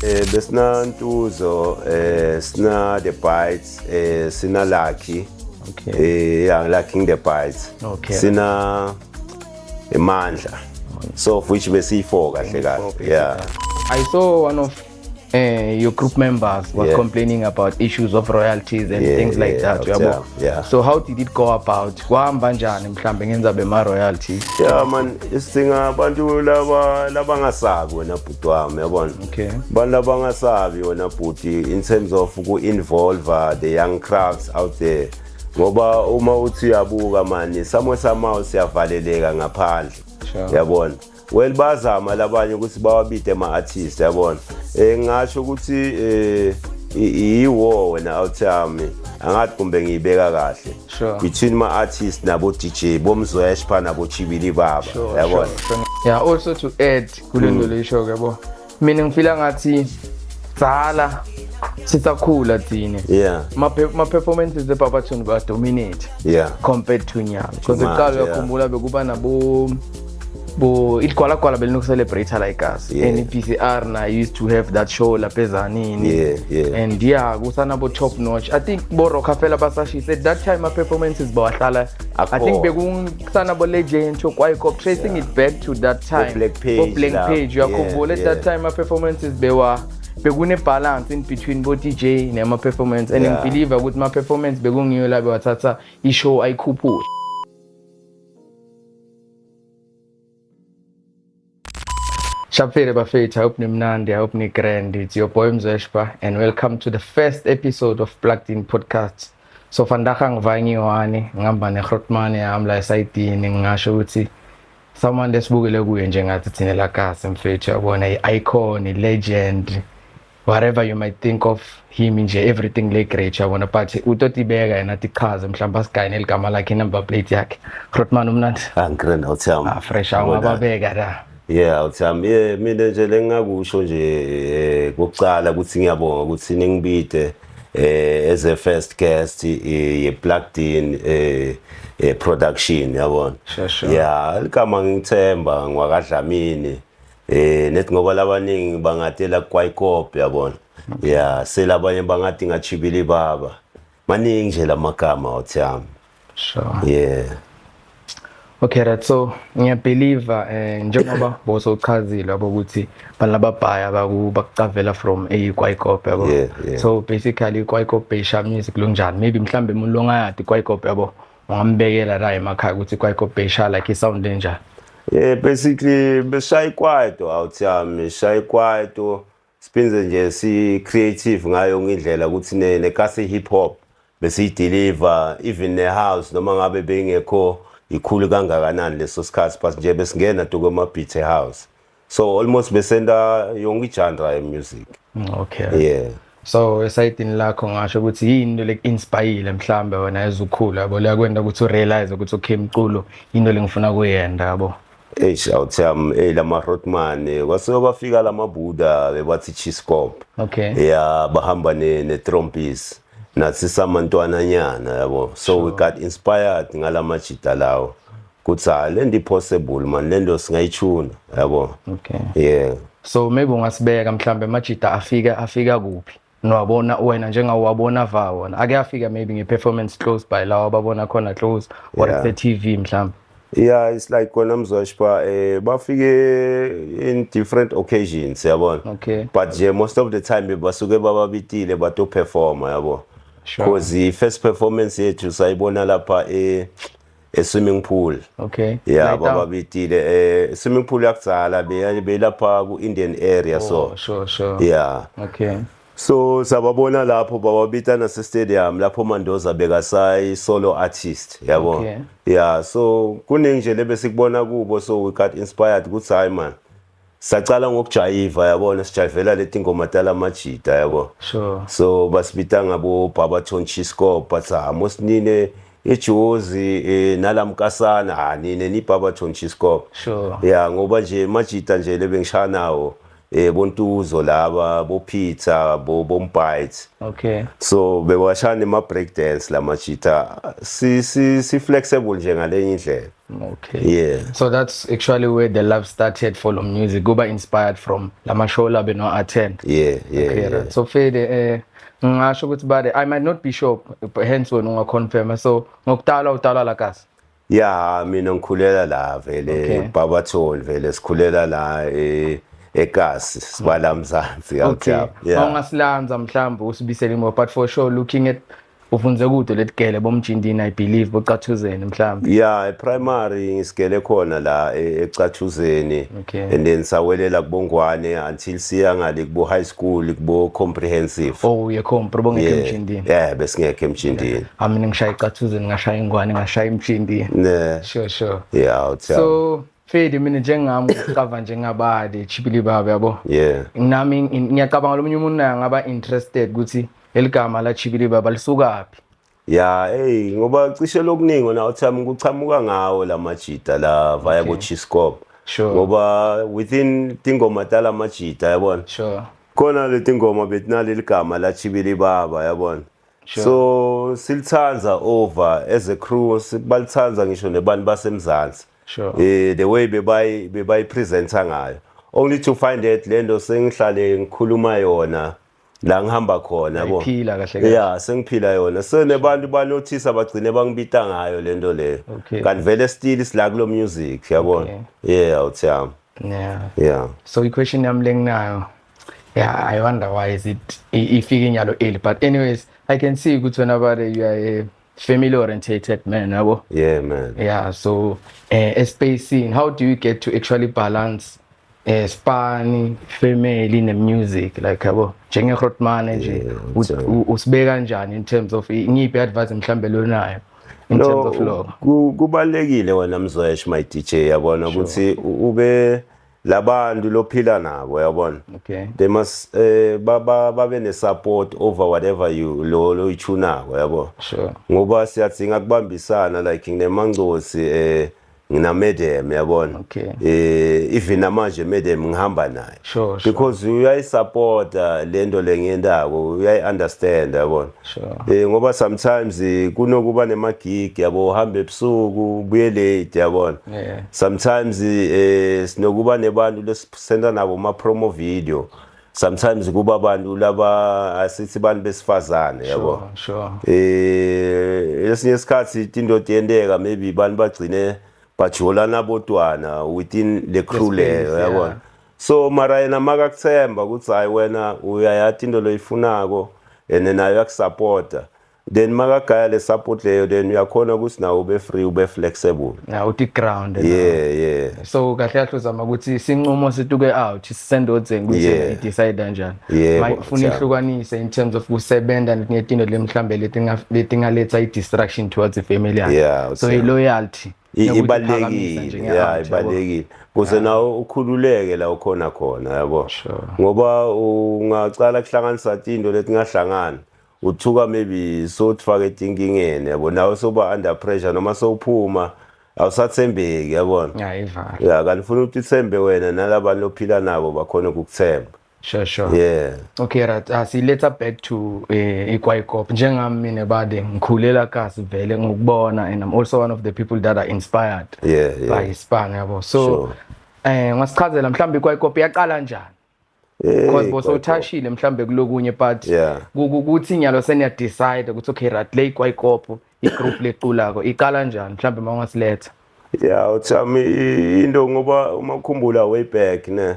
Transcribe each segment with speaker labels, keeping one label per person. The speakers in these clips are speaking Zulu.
Speaker 1: Besina Ntuzo, sina The Bites, sina Lucky.
Speaker 2: Okay.
Speaker 1: Yeah, Lucky The Bites.
Speaker 2: Okay.
Speaker 1: Sina Mandla. So of which besi4 kahle kahle. Yeah.
Speaker 2: I saw one of your group members was
Speaker 1: Yeah.
Speaker 2: complaining about issues of royalties and things like that.
Speaker 1: Yeah.
Speaker 2: So how did it go about? Kwahamba njani mhlambe ngenza bema royalties?
Speaker 1: Yeah man, isidinga abantu labangasabi wena bhuti wami yabona.
Speaker 2: Okay.
Speaker 1: Abantu labangasabi wena bhuti in terms of ku-involve the young crafts out there. Ngoba uma uthi uyabuka manje somehow siyavaleleka ngaphandle.
Speaker 2: Sure.
Speaker 1: Yabona. Well bazama labanye ukuthi bawabide ama-artists yabona. Ngisho ukuthi iwo wena awuthami angathi kumbe ngiyibeka kahle.
Speaker 2: Sure.
Speaker 1: Between ma-artists nabo DJ bomzwesh pha nabo Chibili Baba yabona.
Speaker 2: Yeah, also to add kulento lesho ke yabo. Mina ngifila ngathi dzala sisakhula thina.
Speaker 1: Yeah.
Speaker 2: Ma performances the Babathoni ba dominate.
Speaker 1: Yeah.
Speaker 2: Compared to nyalo. Because eqala uyakhumbula bekuba nabo iligwalagwala belinokucelebrate like us. And PCR na used to have that show lapha ezanini.
Speaker 1: Yeah.
Speaker 2: And yeah, kusanabo top notch. I think bo Rockefeller basashi said that time my performances bawahlala. I think bekusanabo legend kwaiko tracing it back to that time.
Speaker 1: Blank page.
Speaker 2: Uyakhumbula at that time my performances bekune balance in between bo DJ nema performance and I believe ukuthi my performance bekungiyo la bewathatha ishow ayikhuphule. Shapfire Bafethu, I hope nimnandi, I hope ni grand. It's your boy Mzweshpa and welcome to the first episode of Plugged In Podcast. So vandaag ngivangiwani ngihamba neGrootman yami la esayidini ngingasho ukuthi someone lesibukele kuye njengathi thina la kasi mfethu yabona i-icon, i-legend, whatever you might think of him nje everything like great yabona but utotibeka yena tichaze mhlawumbe asigayine eligama lakhe number plate yakhe. Grootman umnandi?
Speaker 1: Grand awuthami.
Speaker 2: Fresh awababeka la.
Speaker 1: Yeah, awuthami. Mina nje lengakusho nje kokucala ukuthi ngiyabonga ukuthi ningibide as a first guest ye Plugged In production yabona.
Speaker 2: Sure.
Speaker 1: Yeah, ligama ngithemba ngwakadlamini. Nethi ngoba labaningi bangatela kwaikop yabona. Yeah, selabanye bangathi ngachibili baba. Maningi nje lamagama awuthami.
Speaker 2: Sure.
Speaker 1: Yeah.
Speaker 2: Okay, right. So ngiyabelieve njengoba bosochazile ukuthi balababhaya bakucavela from kwaikop yabo.
Speaker 1: Yeah.
Speaker 2: So basically kwaikop besha music lonjani maybe mhlambe umuntu ongayadi kwaikop yabo ungambekela la emakhaya ukuthi kwaikop besha like isound enjani.
Speaker 1: Yeah, basically beshayi kwaito awuthami, shayi kwaito siphinze nje si creative ngayo ngindlela ukuthi nekasi hip hop besiyideliver even ne house noma ngabe bengekho ikhulu kangakanani leso sikhathi but nje besingena to ma beat house. So almost besenda yonke genre ye music.
Speaker 2: Okay.
Speaker 1: Yeah.
Speaker 2: So esayidini lakho ngasho ukuthi yini le inspire mhlambe wena ezukhula yabo liyakwenda ukuthi urealize ukuthi okay mculo into lengifuna kuyenza yabo.
Speaker 1: Awuthami lama Grootman kwase bafika lamabuda bebathi Chiscop.
Speaker 2: Okay.
Speaker 1: Yeah, bahamba ne trompis. Nathi samantwana nyana yabo. So we got inspired ngalamajita lawo. Kuthi lendi possible man lento singayichuna yabo.
Speaker 2: Okay.
Speaker 1: Yeah.
Speaker 2: So maybe ungasibeka mhlambe majita afika kuphi? Nwabona wena njengawabona vawona. Ake afika maybe ngeperformance close by lawo ababona khona close or the TV mhlambe.
Speaker 1: Yeah, it's like kona Mzweshpa bafike in different occasions yabona.
Speaker 2: Okay.
Speaker 1: But most of the time basuke bababitile bato perform yabo.
Speaker 2: Sure.
Speaker 1: Because the first performance yethu sayibona lapha swimming pool.
Speaker 2: Okay.
Speaker 1: Yeah, bababitile swimming pool yakudzala belapha ku Indian area.
Speaker 2: Oh,
Speaker 1: so
Speaker 2: sure.
Speaker 1: Yeah.
Speaker 2: Okay.
Speaker 1: So sababona lapho bababita nase stadium lapho Mandoza bekasayi solo artist yabo.
Speaker 2: Okay.
Speaker 1: Yeah, so kuningi nje lebesikubona kubo so we got inspired ukuthi hayi man sacala ngokujayiva yabona sijayivela leti ngoma tala majita yabo.
Speaker 2: Sure.
Speaker 1: So basibita ngabo Babathoni Chiscop but mosinine eJozi nalamkasana nine ni Babathoni Chiscop.
Speaker 2: Sure.
Speaker 1: Yeah, ngoba nje majita nje lebengishaya nawo bontuzo laba boPeter boMbites
Speaker 2: Okay.
Speaker 1: so bewashana ema break dance la machita si flexible nje ngalenye indlela.
Speaker 2: Okay.
Speaker 1: Yeah.
Speaker 2: So that's actually where the love started for lo music. Kuba inspired from lama show labe no attend.
Speaker 1: Yeah.
Speaker 2: Okay, right. So Fede ngisho ukuthi bade I might not be sure hence wena ungaconfirm. So ngokutala la kasi.
Speaker 1: Yeah, mina ngikhulela la vele Barberton vele sikhulela la eKasi sibala Mzansi
Speaker 2: Okay. Ongasilanza mhlawumbe usibisele imo but for sure looking at ufunze kude letigele bomjindini I believe bocathuzeni mhlawumbe.
Speaker 1: Yeah, primary ngisigele khona la eCathuzeni and then sawelela kubongwane until siya ngale kubo high school kubo comprehensive.
Speaker 2: Oh yekhompa bongeke emjindini.
Speaker 1: Yeah, besingeke emjindini.
Speaker 2: Mina ngishaya iCathuzeni ngashaya ingwane ngashaya emjindini. Sure.
Speaker 1: Yeah,
Speaker 2: so Fede mina njengami ucava njengabade Chibili Baba yabo.
Speaker 1: Yeah.
Speaker 2: Nami ngiyacabanga lo munye umuntu naye ngaba interested ukuthi eligama la Chibili Baba lisukaphi.
Speaker 1: Yeah, ngoba cishe lokuningi na uthami kuchamuka ngawo la majita la via bo Chiscope.
Speaker 2: Sure.
Speaker 1: Ngoba within tingoma tala majita yabona.
Speaker 2: Sure.
Speaker 1: Khona le tingoma betinale ligama la Chibili Baba yabona.
Speaker 2: Sure.
Speaker 1: So silithanza over as a crew sibalithanza ngisho nebantu basemzansi.
Speaker 2: Sure.
Speaker 1: The way bebayi presenter ngayo. Only to find that lento sengihlale ngikhuluma yona la ngihamba khona yabo.
Speaker 2: Iphila kahle.
Speaker 1: Yeah, sengiphila yona. So nebantu ba notice abagcine bangibita ngayo lento le. Kanti vele still sila kulo music yabona. Yeah, uthiyami. Yeah.
Speaker 2: So the question yami lenginayo. Yeah, I wonder why is it ifike nyalo early but anyways I can see ukuthi whenever you are a family orientated man yabo.
Speaker 1: Yeah, man.
Speaker 2: Yeah, so spacing, how do you get to actually balance spani family ne music like yabo njenge road manager usibeka kanjani in terms of ngiphi advice mhlambe lonayo in terms of law?
Speaker 1: Kubalekile wena Mzwesh my DJ yabona ukuthi ube labantu lophila nabo yabona. They must babe ne support over whatever you lo ichunako yabo.
Speaker 2: Sure.
Speaker 1: Ngoba siyadinga kubambisana like nginemangcosi ngina madam yabona. Even manje madam ngihamba naye.
Speaker 2: Sure.
Speaker 1: Because uyayi support lento lengiyendako uyayi understand yabona.
Speaker 2: Sure.
Speaker 1: Ngoba sometimes kunokuba nemagig yabo uhamba ebusuku buye late yabona. Sometimes sinokuba nebantu lesisenda nabo ma promo video. Sometimes kuba abantu laba asithi bantu besifazane yabo.
Speaker 2: Sure.
Speaker 1: Esinye isikhathi indoda yendeka maybe bantu bagcine bajolana bodwana within the crew leyo yabona. So mara yena makakuthemba ukuthi hayi wena uyayathi into loyifunako and nayo yakusupporta then makagaya le support leyo then uyakhona ukuthi nawo ube free ube flexible.
Speaker 2: Now uthi ground.
Speaker 1: Yeah.
Speaker 2: So kahle kahle uzama ukuthi sinqumo situke out sisende odzeng ukuthi decide kanjani. Mayifuna ihlukanise in terms of kusebenza netinto lemhlambe letingaletha i-distraction towards the family yakhe. So i-loyalty
Speaker 1: ibalekile kuze nawo ukhululeke la ukhona khona yabo. Ngoba ungacala kuhlanganisa into letingahlangana uthuka maybe so ufake inkingeni yabo nawe soba under pressure noma sowuphuma awusathembeki yabona. Yeah, kanti ufuna ukuthi uthembe wena nalabantu ophila nabo bakhona ukukuthemba.
Speaker 2: Sure.
Speaker 1: Yeah.
Speaker 2: Okay, right. See, let's back to iKwaikop. Njengami mina bade ngikhulela kasi vele ngikubona and I'm also one of the people that are inspired by Hispan yabo. So ngasichazela mhlambe iKwaikop yaqala njani? Because bosothashile mhlambe kulokunye but ukuthi inyalo seniya decide ukuthi okay right le iKwaikop igroup lequlako iqala njani mhlambe mawungasiletha.
Speaker 1: Yeah, uthami into ngoba uma ukhumbula way back ne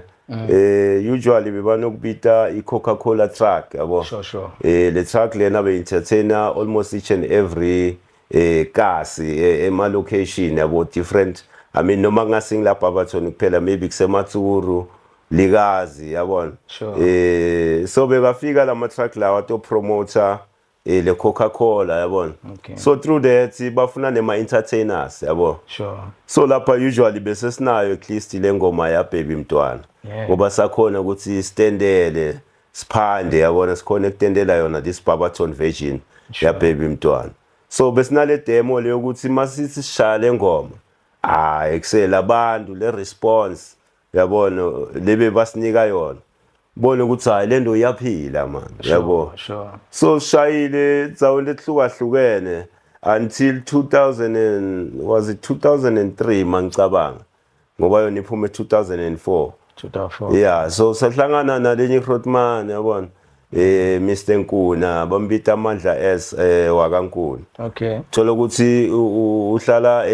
Speaker 1: usually bebanokubita i-Coca-Cola truck yabo.
Speaker 2: Sure.
Speaker 1: Le truck lena be entertainer almost each and every kasi ema location yabo different. I mean noma ngasing la Barberton kuphela maybe kusematsuru Ligazi yabona. So bekafika la truck lawa to promoter le Coca-Cola yabona. So through that bafuna nema entertainers yabo. So lapha usually bese sinayo at least le ngoma ya Baby Mntwana. Ngoba sakhona ukuthi standele siphande yabona sikhona ekutendela yona this Barberton version ya Baby Mntwana. So besinale demo le ukuthi masithi sishaya le ngoma. Ekusela abantu le response yabona lebe basinika yona bona ukuthi hayi lento iyaphila man yabo
Speaker 2: Sure.
Speaker 1: so shayile zawonto ehlukahlukene until 2003 mangicabanga ngoba yona iphume 2004 yeah so sahlangana nalenye Grootman yabona Mr Nkuna bambita amandla S wakaNkuna
Speaker 2: okay
Speaker 1: thola ukuthi uhlala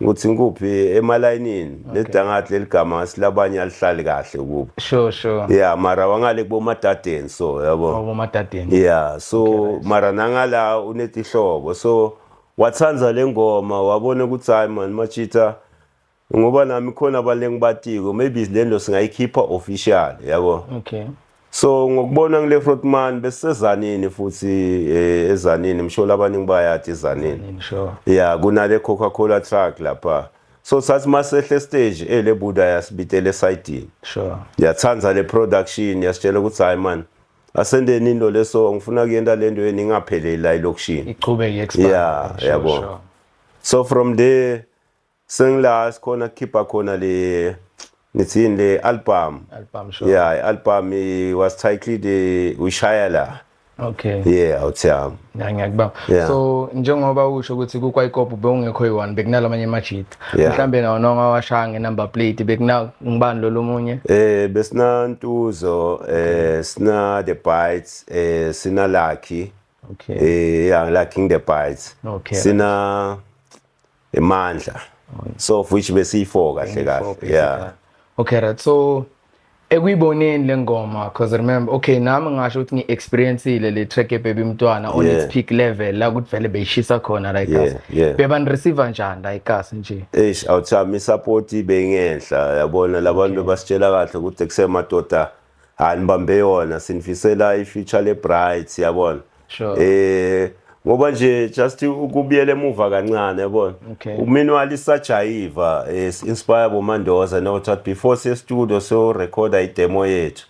Speaker 1: nguthi nguphi emalayinini ledangathi leligama silabanye alihlali kahle kubo
Speaker 2: sure
Speaker 1: yeah mara wangale kubo madadeni so yabo
Speaker 2: madadeni
Speaker 1: yeah so okay, mara nangala unetihlobo so wathanza lengoma wabona ukuthi hayi man machita ngoba nami khona abalengibatiko maybe lento singayikhipha official yabo
Speaker 2: okay
Speaker 1: so ngokubona ngile Grootman besezanini futhi ezanini mshola abaningi bayathi ezanini
Speaker 2: sure
Speaker 1: yeah kunale Coca-Cola truck lapha so sathi masehle stage le Buda yasibitele side
Speaker 2: sure
Speaker 1: yathanza le production yasitshela ukuthi hayi man asendeni into leso ngifuna kuyenda lento yeni ingapheleli la elokushini
Speaker 2: iqhubeke expand
Speaker 1: yeah yabo so from there sengilast khona khipha khona le nithini le album
Speaker 2: sure
Speaker 1: yeah album was titled Ushaya la
Speaker 2: okay
Speaker 1: yeah awuthiyami
Speaker 2: ngiyakubamba so njengoba usho ukuthi kuKwaIkop bewungekho yi1 bekunalamanye majit mhlambe nawo nonga washanga number plate bekuna ngibani lo lomunye
Speaker 1: besina Ntuzo sina The Bites sina Lucky
Speaker 2: okay
Speaker 1: yeah Lucky The Bites
Speaker 2: okay
Speaker 1: sina Mandla so of which besi4 kahle kahle yeah
Speaker 2: okay right so ekuyiboneni lengoma because remember okay nami ngasho ukuthi ngiexperienceile le track eBaby Mntwana on its peak level la ukuthi vele beyishisa khona like beban receive njani like us nje
Speaker 1: awuthami support bengenhla yabona labantu basitshela kahle ukuthi kusemadoda anibambe yona sinifisela ifuture le bright yabona
Speaker 2: sure
Speaker 1: ngoba nje just ukubiyela emuva kancane yabona uminwali isajayiva inspire bomandoza nokuthi before se studio so recorda idemo yethu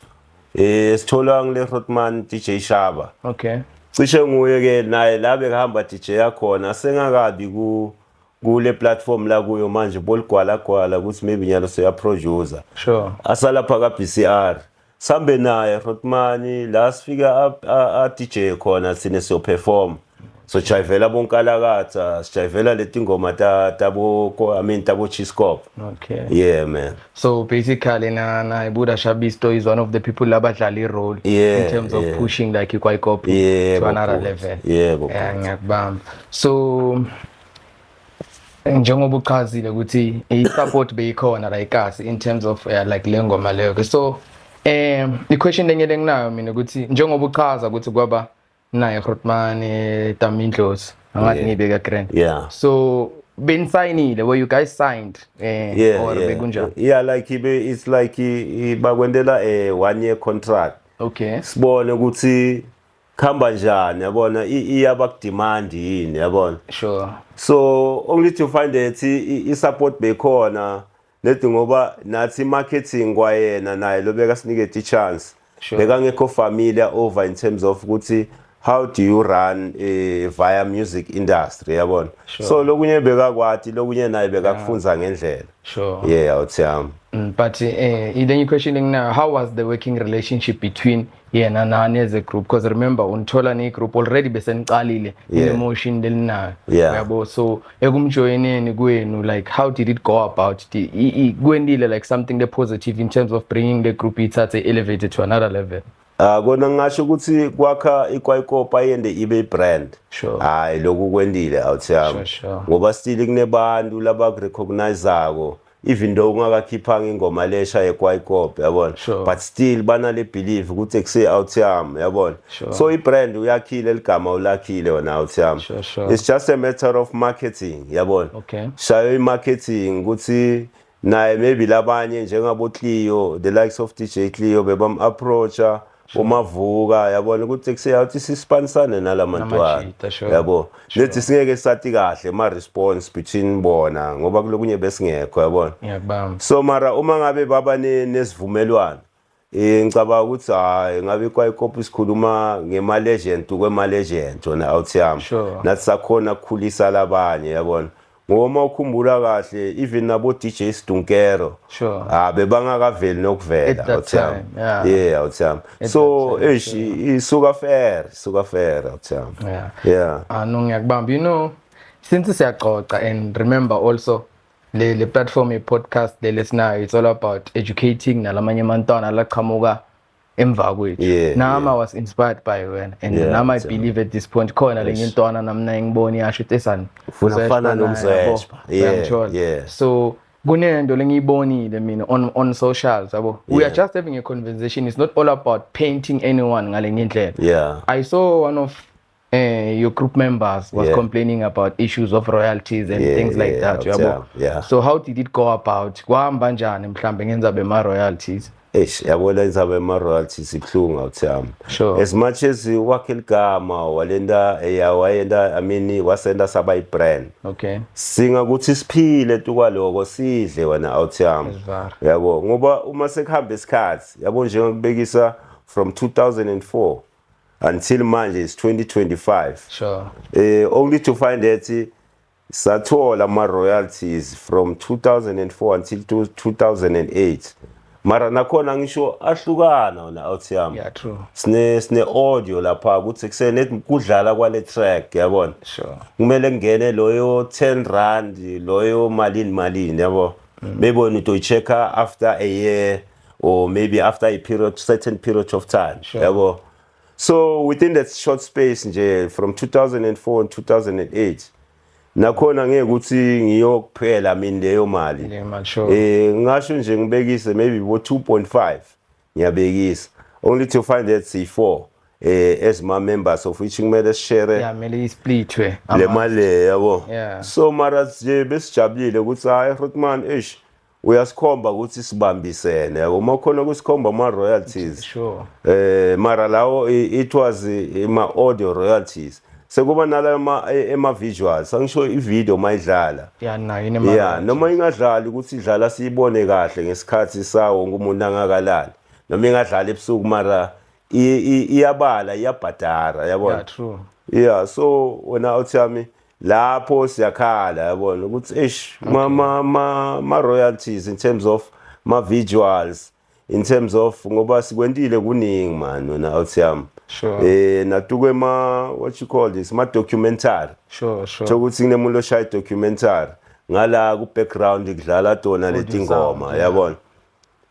Speaker 1: sithola ngile Grootman DJ Shaba
Speaker 2: okay
Speaker 1: cishe nguye ke naye la bekahamba DJ yakhona sengakabi kule platform la kuyo manje boligwala ukuthi maybe nyalo so ya producer
Speaker 2: sure
Speaker 1: asalapha ka BCR sambe naye Grootman la sifika a DJ khona sine so perform so chayivela bonkalakatha sichayivela leti ngoma tabo tabo Chiscop
Speaker 2: okay
Speaker 1: yeah man
Speaker 2: so basically na Buda Shabisto is one of the people labadlala role in terms of pushing like iKwaIkop to another level ngiyakubamba so njengoba uchazile ukuthi i-support beyikhona like us in terms of like le ngoma leyo so the question lengele nginayo mina ukuthi njengoba uchaza ukuthi kwaba naye Grootman Tamindlozi angathi ngibeka grand so been signed where you guys signed or bekunjani
Speaker 1: like it's like bakwendela a 1 year contract
Speaker 2: okay
Speaker 1: sibone ukuthi khamba njani yabona iyabakudemand yini yabona
Speaker 2: sure
Speaker 1: so only to find that I support bekhona lethi ngoba nathi marketing kwayena naye lobeka sinike chance beka ngekho familiar over in terms of ukuthi how do you run via music industry yabona so lokunye bekakwathi lokunye naye bekakufunza ngendlela yeah awuthiyami
Speaker 2: but then you questioning now how was the working relationship between yena nani as a group because remember unthola ne group already beseniqalile in emotion delinayo yabo so ekumjoineni kwenu like how did it go about kwendile like something the positive in terms of bringing the group ithathe elevated to another level
Speaker 1: kona ngisho ukuthi kwakha iKwaIkop ayende ibe brand hayi lokhu kwendile awuthiyami ngoba still kunebantu laba recognizeako even though ungakakhiphanga ingoma lesha yeKwaIkop yabona but still bana le believe ukuthi ekuse awuthiyami yabona so ibrand uyakhile ligama ulakhile wona awuthiyami it's just a matter of marketing yabona shayo imarketing ukuthi naye maybe labanye njengabo Clio the likes of DJ Clio bebam approacha umavuka yabona ukuthi ekuseyathi sispansane nalamantwana yabo lethi singeke sathi kahle ma response between bona ngoba kulokunye besingekho yabona so mara uma ngabe baba nesivumelwano ngicabanga ukuthi hayi ngabe iKwaIkop isikhuluma ngema legend kwema legend wona awuthiyami nathi sakhona ukukhulisa labanye yabona ngoma ukhumbula kahle even nabo DJ Sidunkero
Speaker 2: Sure.
Speaker 1: bebangakaveli nokuvela
Speaker 2: At that time, yeah.
Speaker 1: yeah awuthami
Speaker 2: At
Speaker 1: so
Speaker 2: that time,
Speaker 1: isuka fair awuthami yeah
Speaker 2: no ngiyakubamba, you know, since siyaxoxa, and remember also le platform ye-podcast lesinayo, it's all about educating nalamanye amantwana laqhamuka emva kwethu. Nami I was inspired by wena, and nami I believe at this point khona lenye intwana namna ngibona iyasho ukuthi esani
Speaker 1: ufana nomzweshpa yeah
Speaker 2: so kunento lengiyibonile mina on socials yabo. We are just having a conversation. It's not all about painting anyone ngalenye indlela.
Speaker 1: Yeah,
Speaker 2: I saw one of your group members was complaining about issues of royalties and things like that yabo. So how did it go about? Kwahamba njani mhlambe ngenza bema royalties?
Speaker 1: yabona inzaba ema-royalties ibuhlungu awuthami.
Speaker 2: Sure.
Speaker 1: As much as wakhe ligama wayenda I mean wasenda saba i-brand.
Speaker 2: Okay.
Speaker 1: Singakuthi siphile tukwaloko sidle wena awuthami. Yabo ngoba uma sekuhamba isikhathi yabo njengokubekisa from 2004 until manje is 2025.
Speaker 2: Sure.
Speaker 1: Only to find that sathola ama-royalties from 2004 until 2008. Mara nakhona ngisho ahlukana wona awuthami.
Speaker 2: Yeah, true.
Speaker 1: Sine audio lapha ukuthi kusene kudlala kwale track yabona.
Speaker 2: Sure.
Speaker 1: Kumele ngene loyo 10 rand loyo malini yabo. Maybe when you check after a year or maybe after a certain period of time yabo. So within that short space nje from 2004 and 2008 nakhona ngeke ukuthi ngiyokuphela mina leyo mali. Ngasho nje ngibekise maybe bo 2.5 ngiyabekisa only to find that C4 as my members of which ngimele share
Speaker 2: mele isplitwe
Speaker 1: le mali yabo. So mara nje besijabulile ukuthi hayi Rotman uyasikhomba ukuthi sibambisene yabo makhona kusikhomba ama royalties.
Speaker 2: Sure.
Speaker 1: Mara lawo it was ma audio royalties. Sekuba nala ema visuals angisho ivideo mayidlala noma ingadlali ukuthi idlala siyibone kahle ngesikhathi sawo umuntu angakalali noma ingadlala ebusuku mara iyabala iyabhadara yabona.
Speaker 2: True.
Speaker 1: So wena awuthami lapho siyakhala yabona ukuthi ma royalties in terms of ma visuals in terms of ngoba sikwentile kuningi man wena awuthami.
Speaker 2: Sure.
Speaker 1: Natuke what you call this documentary.
Speaker 2: Sure.
Speaker 1: Sokuthi kunemuntu oshaya documentary ngala ku background kudlala tona leti ngoma yabona.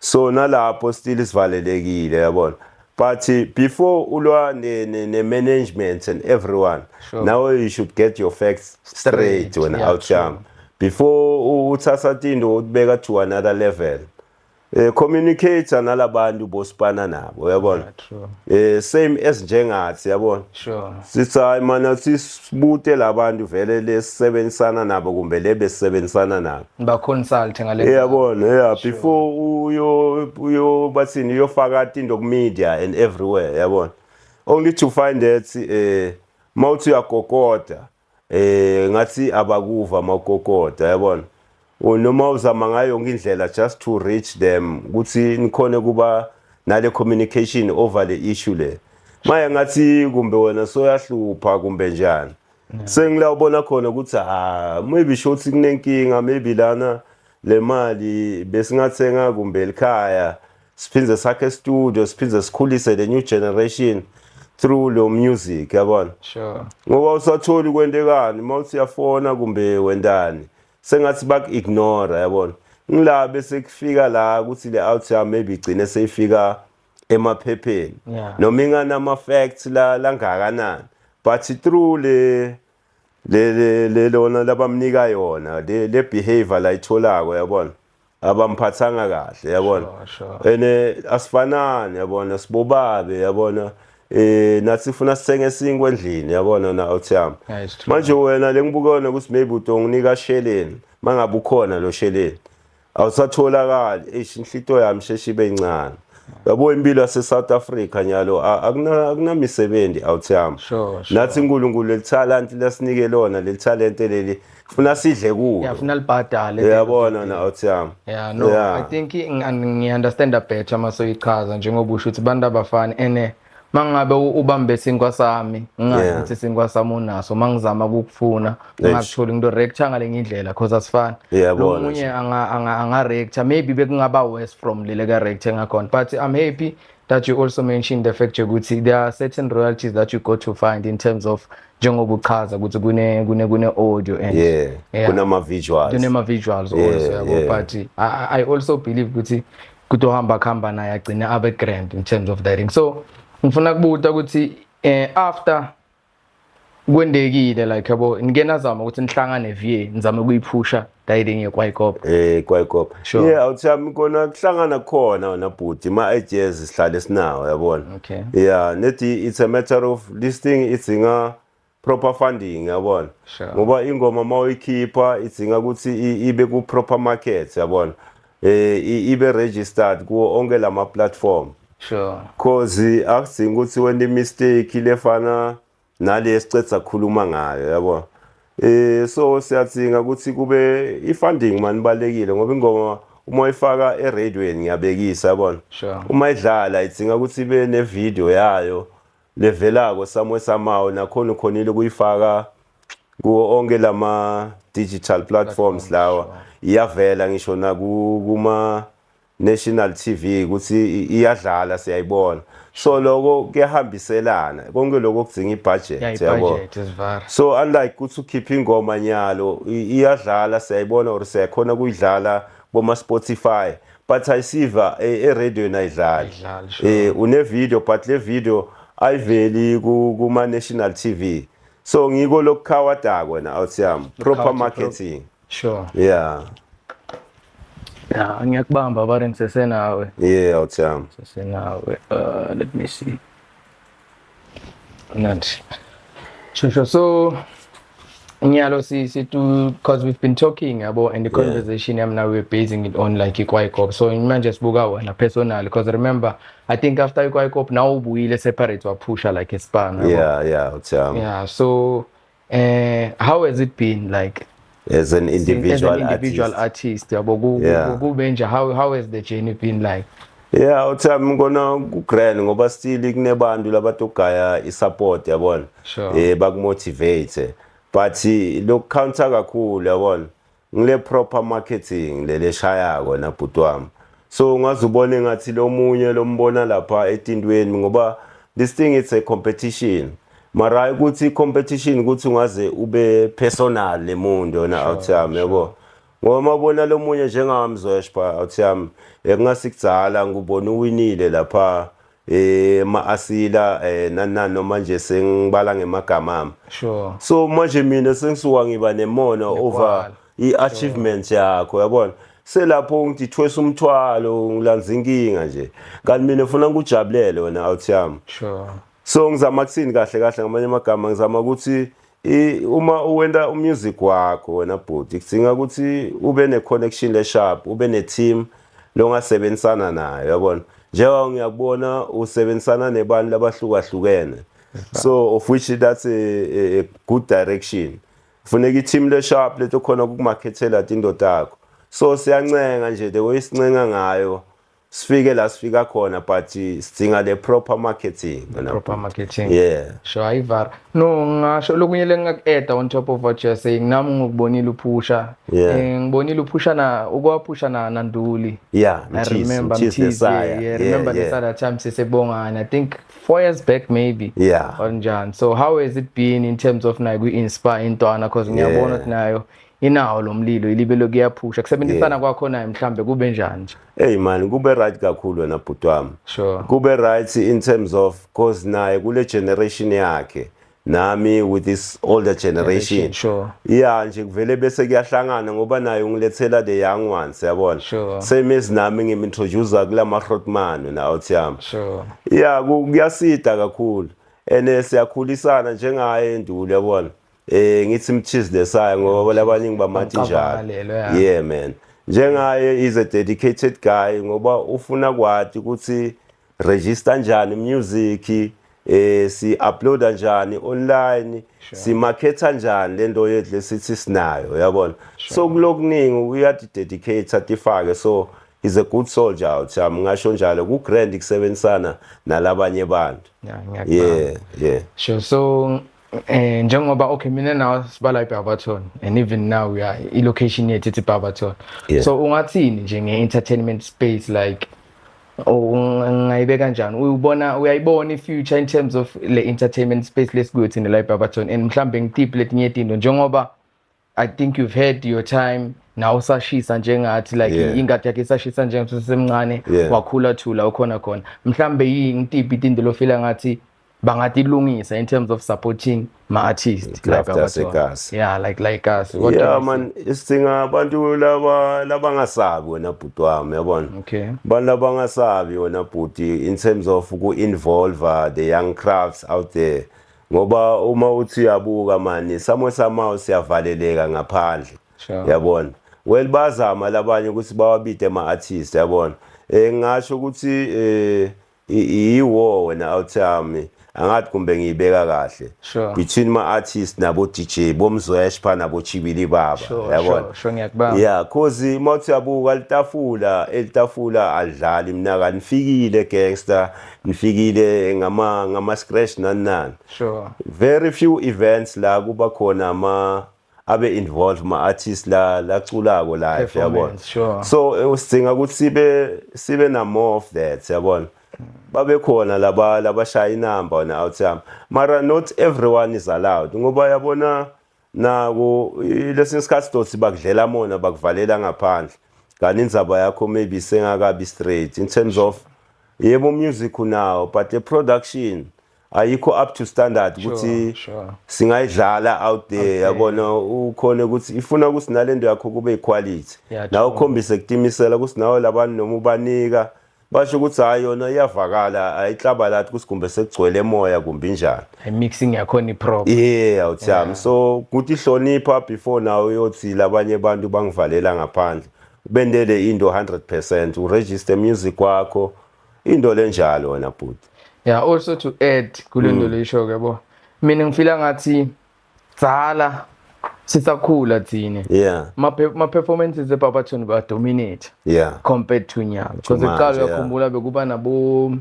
Speaker 1: So nalapho still isivalelekile yabona. But before ulwa ne management and everyone, now you should get your facts straight when outjump. Before uthatha into ubeka to another level. Communicate nalabantu bosipana nabo yabona. Same as njengathi yabona.
Speaker 2: Sure.
Speaker 1: Sithi hayi mana sibute labantu vele lesebenzisana nabo kumbe lebesebenzisana nabo.
Speaker 2: Ba consult ngale.
Speaker 1: Yabona before uyo bathini uyofaka into ku media and everywhere yabona. Only to find that mawuthi uyagogota ngathi abakuva makogota yabona. Noma uzama ngayo yonke indlela just to reach them ukuthi nikhone kuba nale communication over the issue le. Maya ngathi kumbe wena soyahlupha kumbe njani. Sengila ubona khona ukuthi maybe shothi kunenkinga maybe lana le mali besingathenga kumbe ekhaya siphinze sakhe studio siphinze sikhulise the new generation through lo music yabona.
Speaker 2: Sure.
Speaker 1: Ngoba usatholi kwendekani mawuthi yafona kumbe wendani. Sengathi bak-ignore yabona. Ngila bese kufika la ukuthi le outcome maybe igcine seyifika emaphepheni. Noma ingana ama facts la langakanani. But through le lona labamnika yona le behavior la itholako yabona. Abamphathanga kahle yabona. Asifanani yabona sibobabe yabona. Nathi sifuna sithenge singwe endlini yabona na awuthami. Manje wena lengibukona ukuthi maybe utonginika sheleni mangabe ukhona lo sheleni awusatholakala inhlito yami sheshibe incane yabo impilo yase South Africa nyalo akunamisebenzi awuthami. Nathi uNkulunkulu letalent lasinike lona le talent leli funa sidle kulo
Speaker 2: funa libhadale
Speaker 1: yabona na awuthami.
Speaker 2: I think ngi understand better maso ichaza njengoba usho ukuthi bantu abafani mangabe ubambe isinkwa sami ngingazi ukuthi isinkwa sami unaso mangizama ukufuna ngakuthola into rector ngale ngindlela because asifani lo munye anga rector maybe bekungaba worse from lele ka rector ngakhona but I'm happy that you also mentioned the fact ukuthi there are certain royalties that you got to find in terms of njengoba uchaza ukuthi kune audio and
Speaker 1: kunama visuals
Speaker 2: also yabo but I also believe ukuthi kutohamba khamba naye agcina abe grand in terms of directing. So ngifuna kubuta ukuthi after kwendekile like yabo ngena zama ukuthi nihlangane VA nizame ukuyiphusha directing yeKwaikop.
Speaker 1: Kwaikop. Sure. Yeah, awuthami kona kuhlangana khona nabhuti ma ideas sihlale sinawo yabona.
Speaker 2: Okay.
Speaker 1: Yeah, nethi it's a matter of this thing idzinga proper funding yabona.
Speaker 2: Sure.
Speaker 1: Ngoba ingoma mawuyikhipha idzinga ukuthi ibe ku proper market yabona. Ibe registered kuwo onke lama platform.
Speaker 2: Sure.
Speaker 1: Cause akuzinga ukuthi wena mistake lefana nale esicetha khuluma ngayo yabo. So siyathinga ukuthi kube ifunding manibalekile ngoba ingoma uma uyifaka eradioweni ngiyabekisa yabona.
Speaker 2: Sure.
Speaker 1: Uma idlala idzinga ukuthi ibe ne video yayo levelako somewhere somehow nakhona ukhonile kuyifaka kuwo onke lama digital platforms lawa. Iyavela ngisho na kuma national TV ukuthi iyadlala siyayibona so lokho kuyahambiselana konke lokho kudzinga ibudget
Speaker 2: yabo
Speaker 1: so unlike ukuthi ukhipha ingoma nyalo iyadlala siyayibona or siyakhona kuyidlala boma Spotify but ayisiva e-radio nayidlala une video but le video ayiveli kuma national TV so ngiko lokukhawadako wena awuthiyami proper marketing.
Speaker 2: Sure.
Speaker 1: Yeah.
Speaker 2: Yeah, ngiyakubamba bari ngisesenawe.
Speaker 1: Yeah, awuthiyami.
Speaker 2: Sesenawe. Let me see. Nanti. Sure. So ngiyalo si to because we've been talking about and the conversation now we're basing it on like iKwaikop. So manje sibuka wena personal because remember I think after iKwaikop now ubuyile separate wapusha like a span.
Speaker 1: Yeah, awuthiyami.
Speaker 2: Yeah, so how has it been like
Speaker 1: as an individual
Speaker 2: artist how has the journey been like?
Speaker 1: Yeah, uthami ngona ku grand ngoba still kunebantu labatogaya isupport yabona. Bakumotivate but lokhu counter kakhulu yabona ngile proper marketing lele shayako na bhutwami so ungazubona ngathi lo munye lombona lapha etindweni ngoba this thing it's a competition. Mara ukuthi competition ukuthi ungaze ube personal lemuntu yona awuthami yabo ngoba mabona lo munye njengamzweshpa awuthami kungasikuzala ngubona uwinile lapha ma-asila nano manje sengibala ngemagama ami so manje mina sengisuka ngiba nemono over i-achievement yakho yabona selapho ngithwesa umthwalo ngilanza inkinga nje kanti mina ufuna ngikujabulele wena awuthami so ngizama kuthini kahle ngamanye amagama ngizama ukuthi uma uwenda umusic wakho wena bhuti kudinga ukuthi ube ne connection le sharp ube ne team longasebenzisana nayo yabona njengoba ngiyakubona usebenzisana nebantu labahlukahlukene so of which that's a good direction kufuneka i-team le sharp leto khona ukumarketela indoda yakho so siyancenga nje the way sincenga ngayo sifike la sifika khona but sidinga the proper marketing. Yeah.
Speaker 2: Sure, Ivar. No, ngasho lokunye lengaku-add on top of what you're saying nami ngikubonile uphusha. Ngibonile uphusha na ukwaphusha na Nduli.
Speaker 1: Yeah,
Speaker 2: I remember remember the other time sisebongana I think 4 years back maybe.
Speaker 1: Yeah.
Speaker 2: Onjani. So how has it been in terms of na ku-inspire intwana because ngiyabona ukuthi nayo inawo lo mlilo ilibelo kuyaphusha kusebenzisana kwakho naye mhlambe kube njani nje?
Speaker 1: Hey man kube right kakhulu wena bhutwami.
Speaker 2: Sure.
Speaker 1: Kube right in terms of cause naye kule generation yakhe nami with this older generation.
Speaker 2: Sure.
Speaker 1: Yeah nje kuvele bese kuyahlangana ngoba naye ungilethela the young ones yabona.
Speaker 2: Sure.
Speaker 1: Same as nami ngimintroduce kula ma-Grootman na awuthiyami.
Speaker 2: Sure.
Speaker 1: Yeah kuyasida kakhulu ene siyakhulisana njengaye Nduli yabona. Ngithi mchizi lesaya ngoba labaningi bamathi njalo. Yeah man. Njengaye is a dedicated guy ngoba ufuna kwathi ukuthi register njani music si uploada njani online si marketa njani lento yethu lesithi sinayo yabona so kulokuningi uyadedicate atifake so he's a good soldier awuthami ngasho njalo ku grand ikusebenzisana nalabanye abantu. Yeah.
Speaker 2: Sure. So njengoba okay mina nawe sibala eBarberton and even now we are location yethu ethi Barberton. So ungathini nje nge-entertainment space like ungayibe kanjani uyayibona i-future in terms of le entertainment space lesikuthi la eBarberton and mhlambe ngitiphe letinye izinto njengoba I think you've had your time now usashisa njengathi like ingadi yakhe isashisa njengathi usemncane wakhula thula ukhona khona mhlambe ngitiphe izinto lofila ngathi bangatilungisa in terms of supporting ma-artists like us. Like us.
Speaker 1: Yeah man, isidinga abantu labangasabi wena bhuti wami yabona.
Speaker 2: Okay.
Speaker 1: Abantu labangasabi wena bhuti in terms of ku-involve the young crafts out there. Ngoba uma uthi uyabuka mani somehow siyavaleleka ngaphandle. Yabona. Well bazama labanye ukuthi bawabide ama-artists yabona. Ngasho ukuthi iwo wena awuthami angathi kumbe ngiyibeka kahle between ma-artists nabo DJ bomzweshpa nabo Chibili Baba
Speaker 2: yabona ngiyakubamba
Speaker 1: cause mawuthi yabuka elitafula adlali mina kanifikile gangster nifikile ngama scratch nani very few events la kuba khona abe involved ma-artists la culako live yabona so usidinga ukuthi sibe na more of that yabona babe khona labashaya inamba na awuthami mara not everyone is allowed ngoba yabona nako lesinye isikhathi dothi bakudlela mona bakuvalela ngaphandle kanti indzaba yakho maybe sengakabi straight in terms of yebo music now but the production ayikho up to standard ukuthi singayidlala out there yabona ukhona ukuthi ifuna ukuthi nalendo yakho kube equality nawo ukhombise kutimisela ukuthi nawo labantu noma ubanika basho ukuthi hayi yona iyavakala ayihlabalathi kusikumbe sekugcwele emoya kumbe njani
Speaker 2: mixing yakho ni prop
Speaker 1: awuthami so kuthi ihlonipha before nawe uyothi labanye abantu bangivalela ngaphandle ubendele into 100% uregister music wakho into lenjalo wena bhuti
Speaker 2: also to add kulento leyisho yabo mina ngifila ngathi dzala sisakhula thina ma performances eBarberton ba dominate compared to nyalo because iqala uyakhumbula bekuba nabo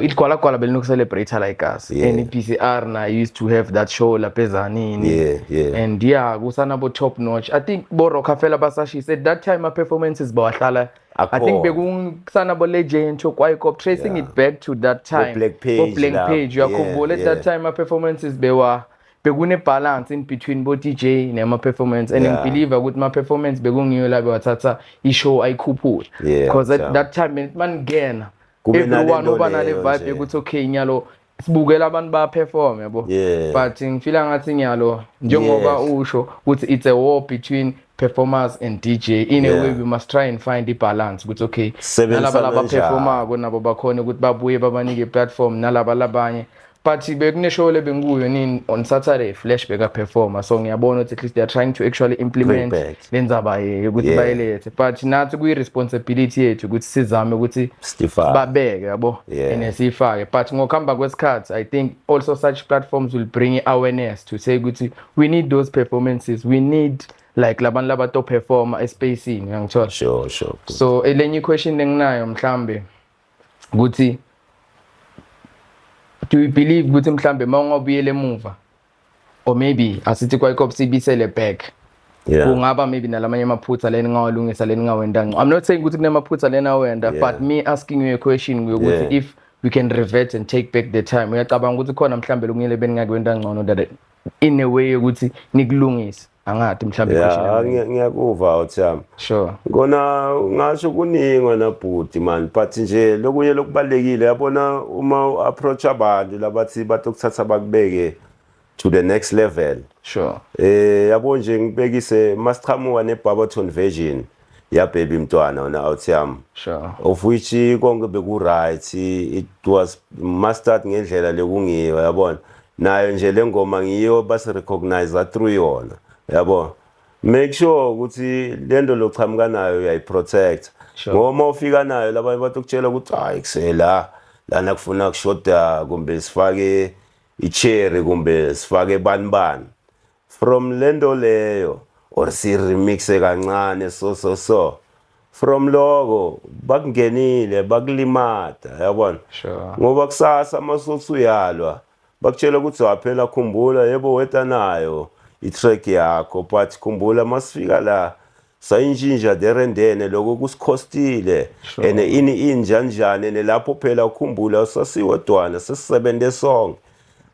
Speaker 2: igwala belinoku celebrate like us and PCR na used to have that show la phezanini and kusanabo top notch I think bo Rockefeller basashisa at that time ma performances bawahlala I think bekusanabo legend kwaiko tracing it back to that time
Speaker 1: Black Page
Speaker 2: uyakhumbula at that time ma performances bekune balance in between bo DJ nema performance and I believe ukuthi ma performance bekungiyo la bewathatha ishow ayikhuphula because at that time mangena everyone uba nale vibe ukuthi okay nyalo sibukela abantu ba perform yabo but ngifila ngathi nyalo njengoba usho ukuthi it's a war between performers and DJ in a way we must try and find the balance ukuthi okay nalaba performer nabo bakhona ukuthi babuye babanike platform nalaba labanye but bekuneshow lebenguyo nini on Saturday Flash beka performer so ngiyabona ukuthi at least they are trying to actually implement lenzaba ukuthi bayelethe but nathi kuyi responsibility yethu ukuthi sizame ukuthi babeke yabo nesifake but ngokuhamba kwesikhathi I think also such platforms will bring awareness to say ukuthi we need those performances we need like labantu labato performer espacing ngithola
Speaker 1: sure
Speaker 2: so elenye question enginayo mhlambe ukuthi do you believe ukuthi mhlambe mawungabuyele emuva or maybe asithi kwayikho sibisele back kungaba maybe nalamanye amaphutha leni ngawalungisa leni ngawenda ngco I'm not saying ukuthi kunamaphutha leni awenda but me asking you a question ukuthi if we can revert and take back the time uyacabanga ukuthi khona mhlambe lokungile beningakwenza ngcono that in a way ukuthi nikulungise angathi mhlambe question
Speaker 1: ngiyakuva uthami
Speaker 2: sure
Speaker 1: ngona ngasho kuningi na bhuti man but nje lokunye lokubalekile yabona uma approach abantu labathi batokuthatha bakubeke to the next level
Speaker 2: sure
Speaker 1: yabo nje ngibekise masiqhamuka neBarberton version ya baby mntwana wona uthami
Speaker 2: sure
Speaker 1: of which konke beku right it was mastered ngendlela lekungiyo yabona nayo nje lengoma ngiyo basi recognize through yona yabo make sure ukuthi lento lochamuka nayo uyayiprotect ngoba ufika nayo labanye batokutshela ukuthi hayi kusela lana kufuna kushoda kumbe sifake icherry kumbe sifake banibani from lento leyo or si remix kancane so from loko bakungenile bakulimata yabona
Speaker 2: Sure.
Speaker 1: ngoba kusasa masothi uyalwa bakutshela ukuthi waphela khumbula yebo weta nayo i-track yakho but khumbula masifika la sayinjinja derendene lokho kusikhostile ene ini injanjani nelapho phela ukhumbula usasiwedwana sesisebenze song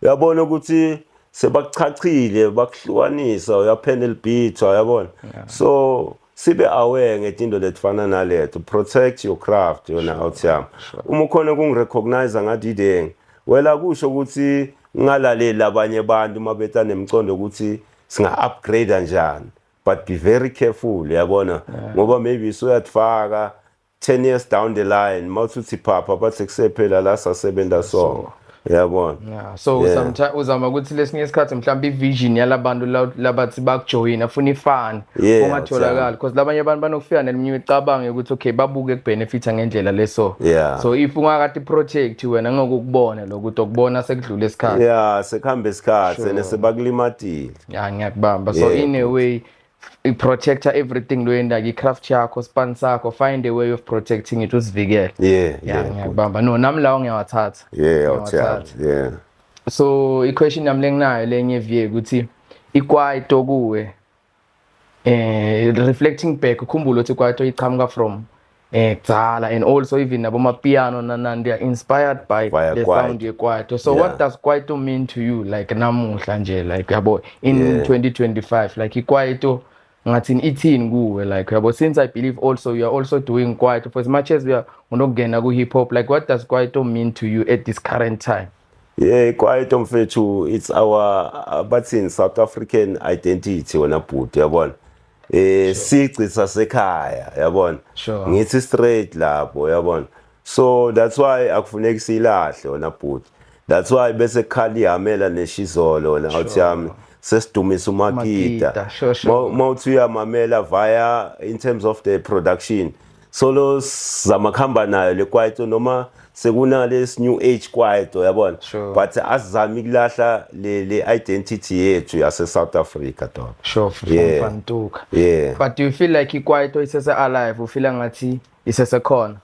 Speaker 1: uyabona ukuthi sebakuchachile bakuhlukanisa uyapanel beat uyabona so sibe aware ngezinto letifana naletho protect your craft yona awuthiyami uma ukhona kungirecognize ngathi ideng wela kusho ukuthi ngalaleli abanye abantu mabeta nemcondo ukuthi singa upgrade kanjani but be very careful yabona ngoba maybe soyathfaka 10 years down the line mawuthi papa bathi kusephela la sasebenza song yabona
Speaker 2: so sometimes uzama ukuthi lesinye isikhathi mhlawumbe ivision yalabantu labathi bakujoyina afuna ifana ungatholakala because labanye abantu banokufika neminye icabange ukuthi okay babuke kubenefita ngendlela leso so if ungakade protect wena ngokukubona lokuthi okubona sekudlula isikhathi
Speaker 1: sekuhamba isikhathi sebakulimatile
Speaker 2: ngiyakubamba so in a way protector everything loyenda i-craft yakho span sakho find a way of protecting it usivikele ngiyakubamba no nami lawo ngiyawathatha so i-question yami lenginayo lenye evie ukuthi ikwaito kuwe reflecting back ukhumbula ukuthi ikwaito iqhamuka from kudzala and also even naboma-piano nanani they are inspired by the sound yekwaito so what does kwaito mean to you like namuhla nje like yabo in 2025 like ikwaito ngathi ithini kuwe like yabo since I believe also you are also doing kwaito for as much as we are unokungena ku hip hop like what does kwaito mean to you at this current time?
Speaker 1: Kwaito mfethu it's our but in South African identity wona bhuti yabona sici sasekhaya yabona ngithi straight lapho yabona so that's why akufuneki silahle wona bhuti that's why bese khali yamela neshizolo wona awuthiyami sesidumisa uMakita mawuthi uyamamela via in terms of the production solo zamakhamba nayo lekwaito noma sekunalesi new age kwaito yabona but azami kulahla le identity yethu yase South Africa dog
Speaker 2: fantuka but do you feel like ikwaito isese alive ufila ngathi isese khona?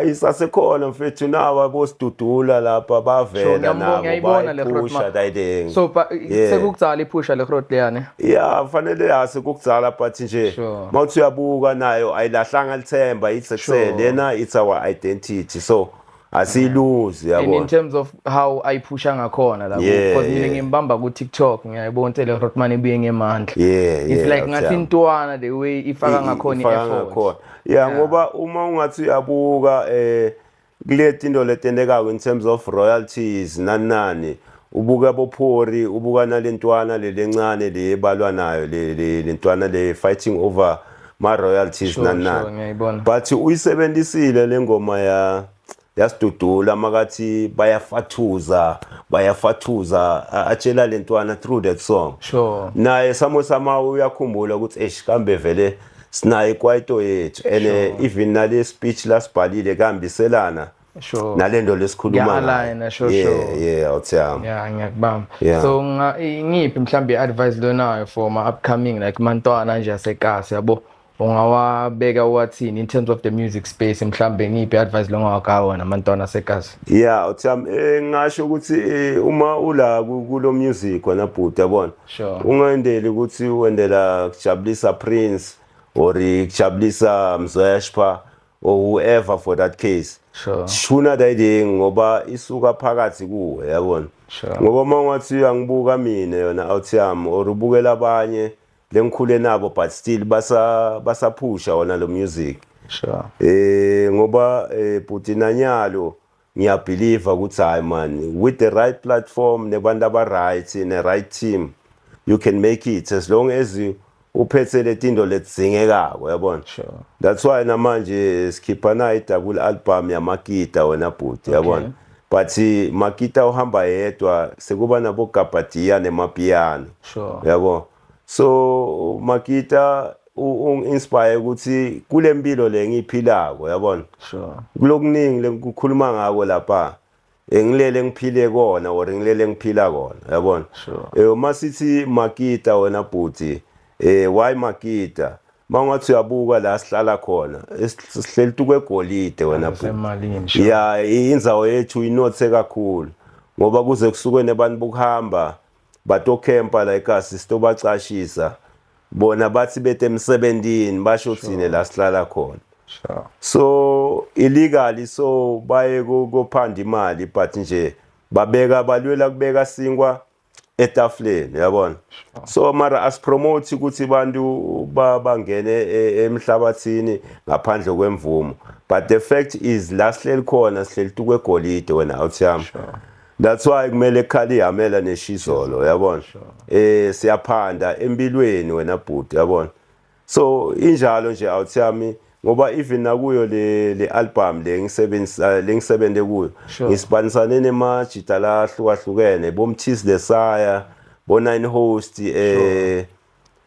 Speaker 1: Isasekhona mfethu nawa bosidudula lapha bavela nabo bayipusha dayideng
Speaker 2: so sekukudzala iphusha le growth leyane
Speaker 1: fanele yase kukudzala but nje mawuthi uyabuka nayo ayilahlanga lithemba it's excel yena it's our identity so asiluzi yabo
Speaker 2: in terms of how ayiphusha ngakhona lapho because mina ngimbamba ku TikTok ngiyayibona le Rotman ibuye ngemandla it's like ngathi intwana the way ifaka ngakhona i-effort
Speaker 1: ngoba uma ungathi uyabuka kulethe into letendekako in terms of royalties nani ubuka bophori ubuka nalentwana lencane lebalwa nayo lentwana le fighting over ma royalties nani but uyisebenzisile lengoma yasidudula makathi bayafathuza atshela lentwana through that song naye sama uyakhumbula ukuthi kambe vele sinaye kwaito yethu ene even nale speech lasibhalile kuhambiselana nalendo lesikhuluma awuthiyami
Speaker 2: ngiyakubamba so ngiphi mhlambe i-advice lonayo for ma upcoming like mantwana nje asekasi yabo ungawabeka wathini in terms of the music space mhlambe ngiphi advice longawakawa namantwana asekasi
Speaker 1: awuthiyami ngisho ukuthi uma ula kulo music wena bhuti yabona ungaendeli ukuthi uendela kujabulisa Prince or kujabulisa Mzweshpa or whoever for that case shuna dayiding ngoba isuka phakathi kuwe yabona ngoba mangathi uyangibuka mina yona awuthiyami or ubukela abanye lengikhule nabo but still basaphusha wona lo music ngoba bhuti nanyalo ngiyabelieve ukuthi hayi man with the right platform nebantu aba-right ne right team you can make it as long as uphethe letinto lezingekako yabona that's why namanje sikhipha nayo double album yaMakita wena bhuti yabona but Makita uhamba yedwa sekuba nabo Gabadia nemapiano yabo so Makita inspire ukuthi kule mpilo le ngiphilako yabona kulokuningi lekukhuluma ngako lapha engilele ngiphile kona or ngilele ngiphila kona yabona masithi Makita wena bhuti why Makita mangathi uyabuka la sihlala khona sihleli kwegolide wena
Speaker 2: Semalini.
Speaker 1: ya indzawo yethu inothe kakhulu ngoba kuze kusuke nebantu bokuhamba batokempa la ekhasi sitobacashisa bona bathi bethe emsebentini basho thine la sihlala khona.
Speaker 2: Sure.
Speaker 1: So illegally so baye kophanda imali but nje balwela kubeka singwa etafuleni yabona. So mara asipromote ukuthi bantu bangene emhlabathini ngaphandle kwemvumo, but the fact is la sihleli khona sihleli kwegolide wena awuthiyami. That's why kumele ekhali ihamela neshizolo yabona. Siyaphanda empilweni wena bhuti yabona. So injalo nje awuthiyami ngoba even nakuyo le album lengisebenzise kuyo ngisibanisane nemajita la ahlukahlukene bomthisi lesaya bo Nine Host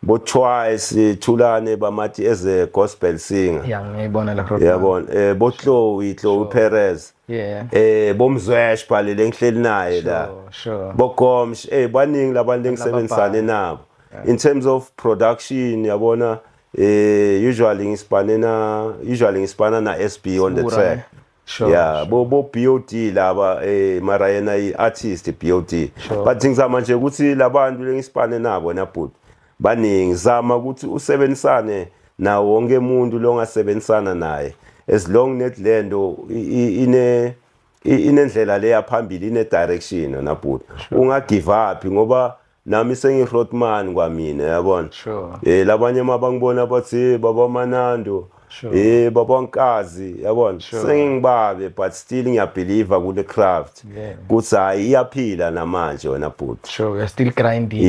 Speaker 1: bo Twice Thulane bamathi as a gospel singer
Speaker 2: ngiyibona la
Speaker 1: yabona bo Chloe Perez bomzwesh phale lengihleli naye la bo Gomsh baningi labantu lengisebenzisane nabo in terms of production yabona. Usually ngispana na SB on the track. Yeah, bo BOD laba mara yena artist BOD. But ngizama nje ukuthi labantu lengispane nabo na bhuti baningi zama ukuthi usebenzisane na wonke umuntu longasebenzisana naye as long net lendo inendlela leya phambili ine direction na bhuti. Unga give up ngoba nami sengirotman kwamina yabona. Labanye mabangibona bathi baba Manando baba Nkazi yabona sengibabe but still ngiyabelieve kule craft kuthi hayi iyaphila namanje wena bhuti.
Speaker 2: We're still grinding.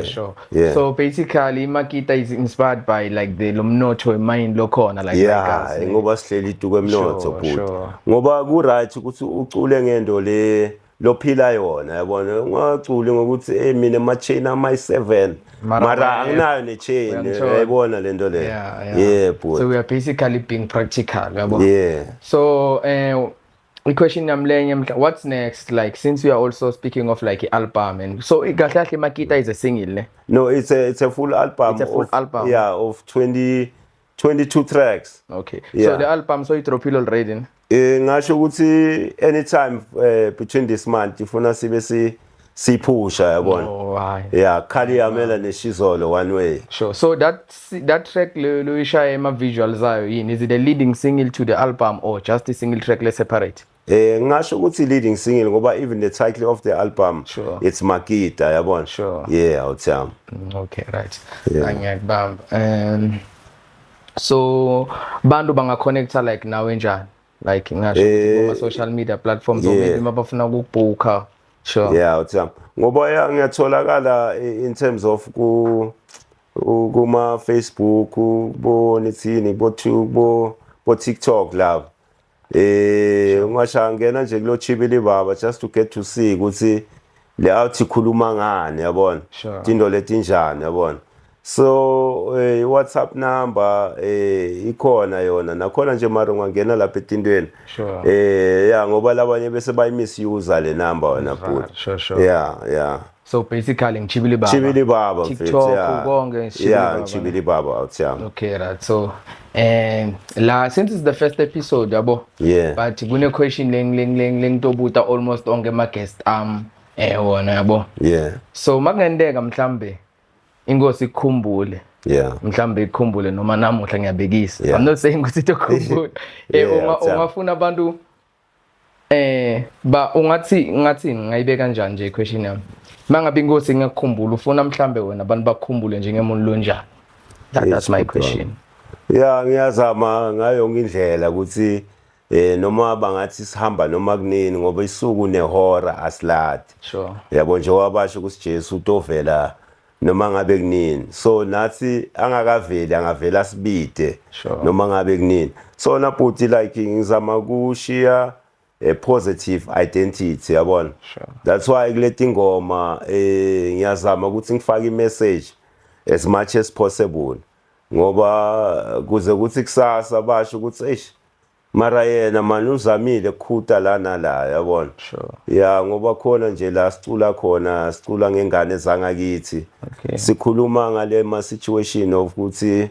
Speaker 1: Sure.
Speaker 2: So basically Makita is inspired by like the lomnotho mind lokhona like
Speaker 1: ngoba sihleli kwemnotho bhuti ngoba ku right ukuthi ucule ngendo lophila yona yabona ungaculi ngokuthi mina ama-chain ama-7 mara anginayo ne-chain yayibona lento le
Speaker 2: but so we are basically being practical yabo. So i-question yami what's next, like since we are also speaking of like album and so kahle kahle Makita is a single ne?
Speaker 1: No, it's a full album.
Speaker 2: It's a full album
Speaker 1: of 22 tracks.
Speaker 2: Okay. So the album so it dropped already.
Speaker 1: Ngasho ukuthi anytime between this month ifuna sibe siphusha yabona. Khali yamela neshizolo one way.
Speaker 2: Sure. So that track lo ishaya ema visuals ayo yini, is it a leading single to the album or just a single track le separate?
Speaker 1: Ngasho ukuthi leading single ngoba even the title of the album it's Makita yabona. Awuthiyami.
Speaker 2: Okay, right. Ngiyakubamba. So bantu banga connecta like now enjani? Like ngasho social media platforms or maybe mabafuna ukubhuka.
Speaker 1: Awuthiyami. Ngoba ngiyatholakala in terms of kuma Facebook bo nithini bo YouTube bo TikTok love. Ungasha ngena nje kulo Chibili Baba just to get to see ukuthi le out ikhuluma ngani yabona. Into letinjani yabona. So WhatsApp number ikhona yona nakhona nje mara ungangena lapha etindweni. Ngoba labanye bese bayimisuser le number wena bhuti.
Speaker 2: So basically Chibili
Speaker 1: Baba
Speaker 2: TikTok konke
Speaker 1: Chibili Baba awuthiyami.
Speaker 2: Okay, right. So since it's the first episode yabo, but kune question lengitobuta almost onke ma guest wona yabo. So makungendeka mhlambe ingosi ikukhumbule mhlambe ikukhumbule noma namuhla ngiyabekisa. I'm not saying ukuthi ikukhumbule ungafuna abantu ungathi ngayibeka kanjani nje question yami, mangabe ingosi ngiyakukhumbula ufuna mhlambe wena abantu bakukhumbule njengemuntu lonjani? That's my question.
Speaker 1: Ngiyazama ngayo yonke indlela ukuthi noma bangathi sihamba noma kunini ngoba isuku nehora asilati. Yabo nje wabasho ukuthi Jesu utovela noma ngabe kunini, so nathi angakaveli angavela sibide noma ngabe kunini. So na bhuti like ngizama kushiya a positive identity yabona. That's why kuleti ngoma ngiyazama ukuthi ngifake i-message as much as possible ngoba kuze ukuthi kusasa basho ukuthi mara yena manje uzamile ukukhuta lana la yabona. Ngoba khona nje la sicula khona sicula ngengane zangakithi sikhuluma ngale ma situation of ukuthi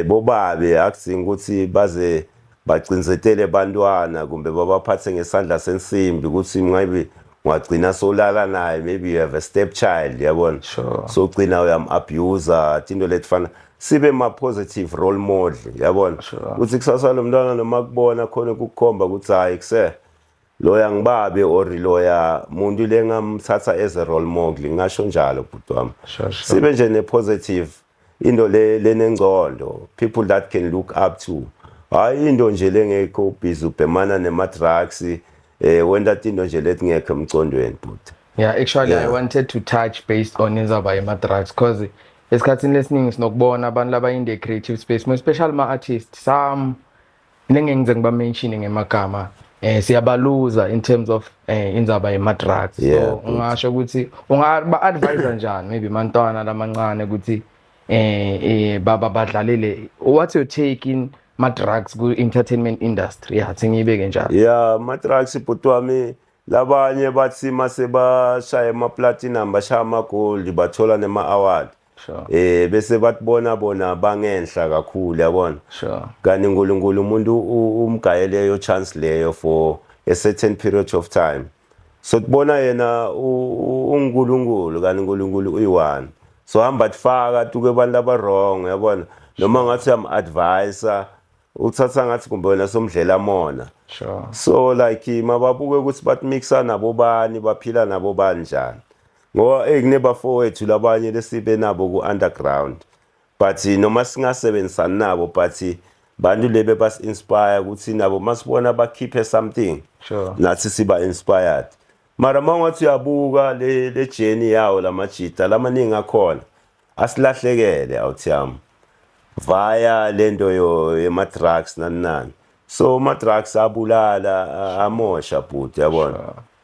Speaker 1: bobabe akusinga ukuthi baze bagcinzetele bantwana kumbe babaphathe ngesandla sensimbi ukuthi maybe ungagcina solala naye, maybe you have a stepchild, yabona.
Speaker 2: Sure.
Speaker 1: So ugcina uyam-abuser, into letifana sibe ma-positive role model, yabona.
Speaker 2: Sure.
Speaker 1: Ukuthi kusasa lo mntwana noma kubona khona kukukhomba ukuthi hayi loya ngibabe or loya muntu lengamthatha as a role model, ngisho njalo bhuti wami.
Speaker 2: Sure.
Speaker 1: Sibe nje ne-positive into lenengcondo, people that can look up to. Hayi into nje lengekho busy ubhemana nema-drugs, wenda into nje letingekho emcondweni bhuti.
Speaker 2: Yeah, actually I wanted to touch based on indzaba yema-drugs because esikhathini lesiningi sinokubona abantu laba in the creative space, more especially ma-artists, some ngize ngiba-mention ngemagama siyabaluza in terms of indzaba yema-drugs. So ungasho ukuthi ungaba-advise njani maybe mantwana lamancane ukuthi badlalele, what's your take in ma-drugs ku-entertainment industry? Yathi ngiyibeke njalo.
Speaker 1: Yeah, ma-drugs bhuti wami, labanye bathi mase bashaya ama-platinum bashaya ama-gold bathola nema-award.
Speaker 2: Sure.
Speaker 1: Bese batibona bona bangenhla kakhulu, yabona.
Speaker 2: Sure.
Speaker 1: Kanti uNkulunkulu umuntu umgayeleyo chance leyo for a certain period of time. So tibona yena uNkulunkulu, kanti uNkulunkulu uyi-one. So hamba tifaka tuke abantu aba-wrong, yabona. Noma ngathi am-advisor uthatha ngathi kumbe wena somdlela mona.
Speaker 2: Sure.
Speaker 1: So like mababuke ukuthi batimixa nabo bani, baphila nabo banjani. Ngoba kunebafowethu labanye lesibe nabo ku-underground, but noma singasebenzisani nabo, but bantu lebe basi-inspire ukuthi nabo masibona bakhiphe something,
Speaker 2: Sure.
Speaker 1: nathi siba-inspired. Mara mangathi uyabuka le journey yawo lamajita lamaningi akhona asilahlekele awuthi yami via lento yema-drugs nani. So ma-drugs abulala amosha bhuti, yabona.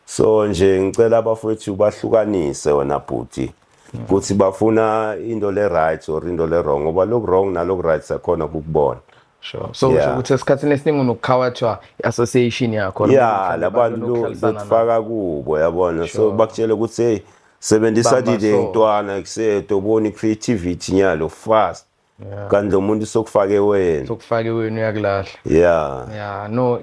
Speaker 1: So nje ngicela abafowethu bahlukanise wona bhuti ukuthi bafuna into le right or into le wrong, ngoba loku wrong naloku right sakhona ukubona.
Speaker 2: Sure. So ukuthi esikhathini esiningi unokukhawathwa i-association yakho.
Speaker 1: Yeah, labantu lokufaka kubo, yabona. So bakutshela ukuthi hey sebenzisa dide ngintwana ekusethu ubona i-creativity nyalo fast. Kanti lo muntu sokufake wena.
Speaker 2: Sokufake wena uyakulahla.
Speaker 1: Yeah.
Speaker 2: Yeah, no,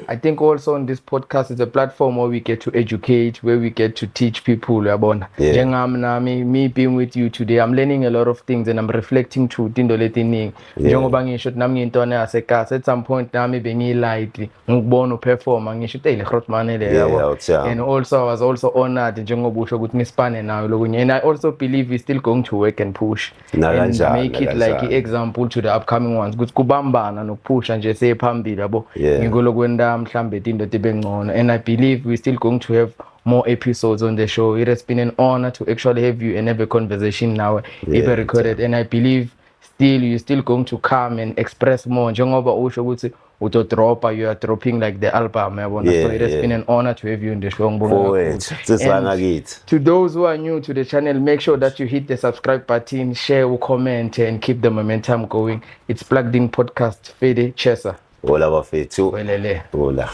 Speaker 2: I think also on this podcast is a platform where we get to educate, where we get to teach people, yabona. Njengami nami, me being with you today, I'm learning a lot of things and I'm reflecting to into letiningi. Njengoba ngisho nami ngintwana yasekhaya, at some point nami bengiyilightly ngikubona uperforma ngisho le Grootman le yabo. And also I was also honored njengoba usho ukuthi ngisipane nawe lokunye. And I also believe we're still going to work and push. And make it like an example to the upcoming ones. Ukuthi kubambana nokupusha nje sephambili yabo. Ngikolokwenda mhlambe into tibengcono. And I believe we're still going to have more episodes on the show. It has been an honor to actually have you and have a conversation now. Even recorded. And I believe still you're still going to come and express more. Njengoba usho ukuthi utodropa, you are dropping like the album, yabona. So it has been an honor to have you in the show. And to those who are new to the channel, make sure that you hit the subscribe button, share, comment, and keep the momentum going. It's Plugged In Podcast. Fede Chesa.
Speaker 1: Hola bafethu.
Speaker 2: Welele.
Speaker 1: Hola.